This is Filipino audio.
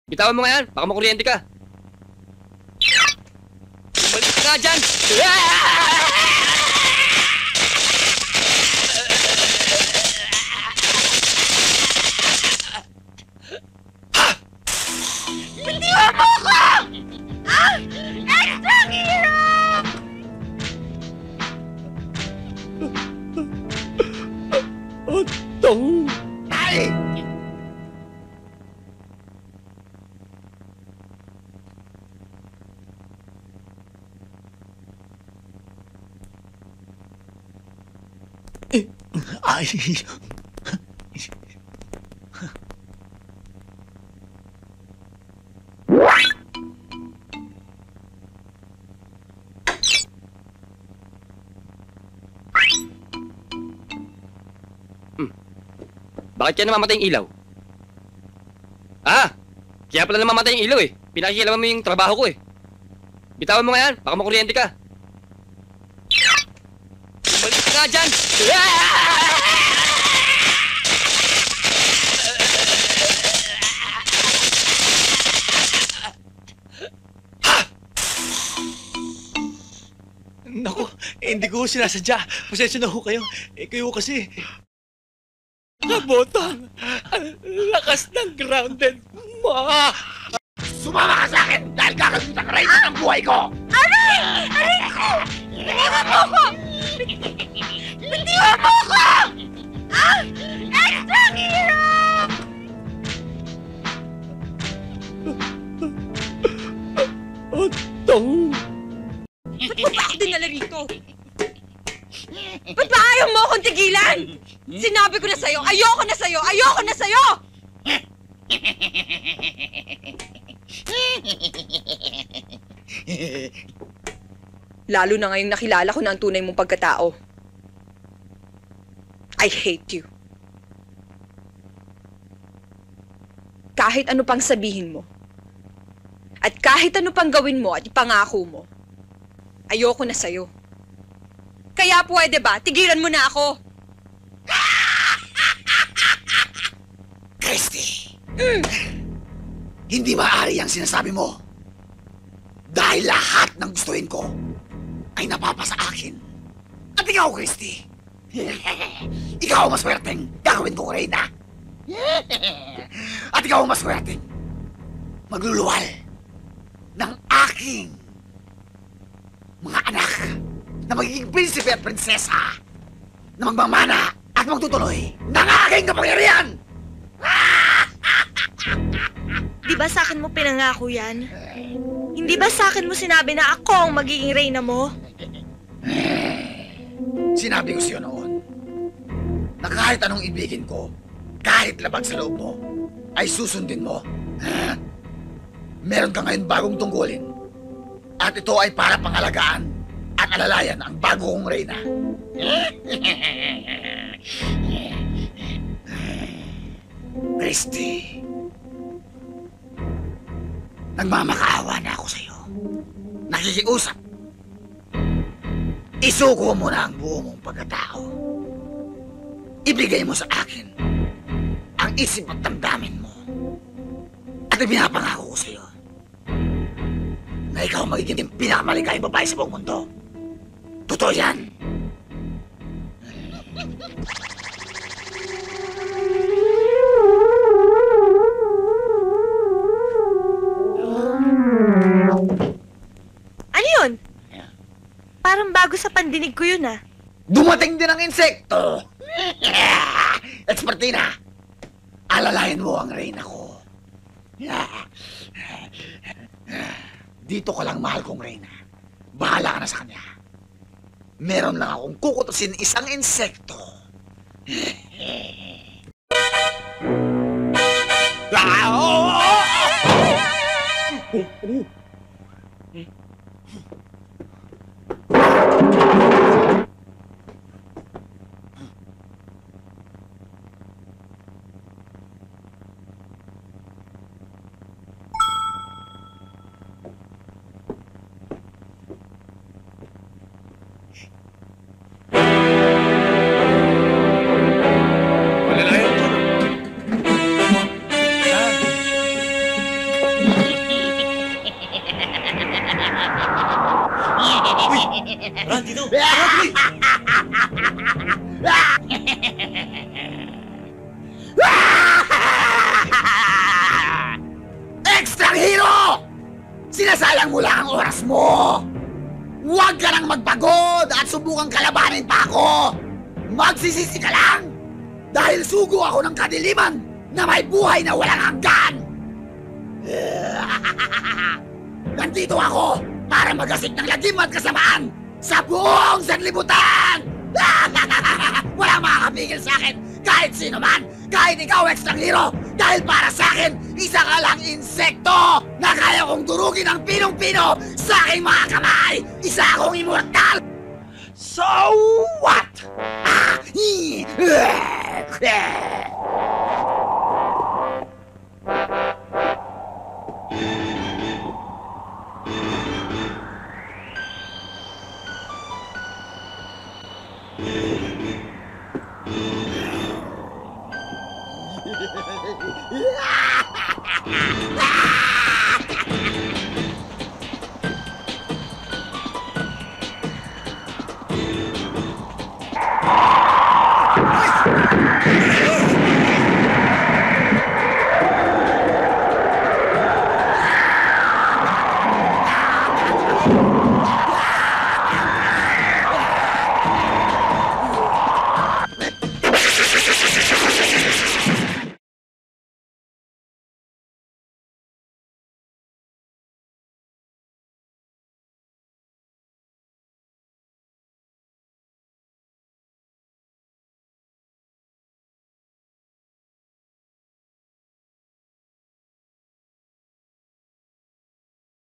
Bitawan mo nga yan, baka makuryente ka. Balik ka nga dyan! Bitiwan mo ko! Ah! Extra hero! Otong! Ay! Ay! Bakit kaya namamatay yung ilaw? Ah! Kaya pala namamatay yung ilaw eh. Pinakikialaman mo yung trabaho ko eh. Bitawan mo nga yan, baka makuryente ka. Balik ka nga dyan! Naku, hindi ko sinasadya. Pasensya na ho kayo. Kayo kasi... Kabotang! Ang lakas ng grounded mo! Sumama ka sa akin dahil kakagutan ka rin ng buhay ko! Aray! Aray ko! Bitiwan mo ko! Bitiwan mo ko! Ah! Extra hero! Otong! Ba't mo ba ako dinala rito? Ba't ba ayaw mo akong tigilan? Sinabi ko na sa'yo, ayoko na sa'yo, ayoko na sa'yo! Lalo na ngayong nakilala ko na ang tunay mong pagkatao. I hate you. Kahit ano pang sabihin mo, at kahit ano pang gawin mo at ipangako mo, ayoko na sa'yo. Kaya pwede ba, tigilan mo na ako? Christy! Hindi maaari ang sinasabi mo. Dahil lahat ng gustuin ko ay napapasa akin. At ikaw, Christy, ikaw ang maswerteng gagawin ko, Reyna. At ikaw ang maswerteng magluluwal ng aking mga anak na magiging prinsipe at prinsesa na magmamana at magtutuloy ng aking kapangyarihan! Di ba sa akin mo pinangako yan? Hindi ba sa akin mo sinabi na ako ang magiging reyna mo? Sinabi ko sa'yo noon na kahit anong ibigin ko, kahit labag sa loob mo, ay susundin mo. Meron ka ngayon bagong tungkulin at ito ay para pangalagaan at alalayan ang bago kong reyna. Christy, nagmamakaawa na ako sa'yo. Nakikiusap. Isuko mo na ang buo mong pagkatao. Ibigay mo sa akin ang isip at damdamin mo. At ipinapangako ko sa'yo na ikaw magiging pinakamalikayang babae sa buong mundo. Totoo yan. Ano yun? Parang bago sa pandinig ko yun ah. Dumating din ang insekto! Expertina! Alalayan mo ang reyna ko. Dito ka lang, mahal kong reyna. Bahala ka na sa kanya. Meron lang akong kukutusin isang insekto. Tara, Tito! Tara, tuloy! Ekstranghero! Sinasayang mo lang ang oras mo! Huwag ka nang magpagod at subukang kalabanin pa ako! Magsisisi ka lang! Dahil sugo ako ng kadiliman na may buhay na walang hanggan! Nandito ako para magasik ng lagim at kasamaan sa buong sanlibutan! Walang makakapigil sa akin kahit sino man! Kahit ikaw, ekstranghero! Dahil para sa akin, isa ka lang insekto na kaya kong durugin ang pinong-pino sa aking mga kamay! Isa akong immortal! So what?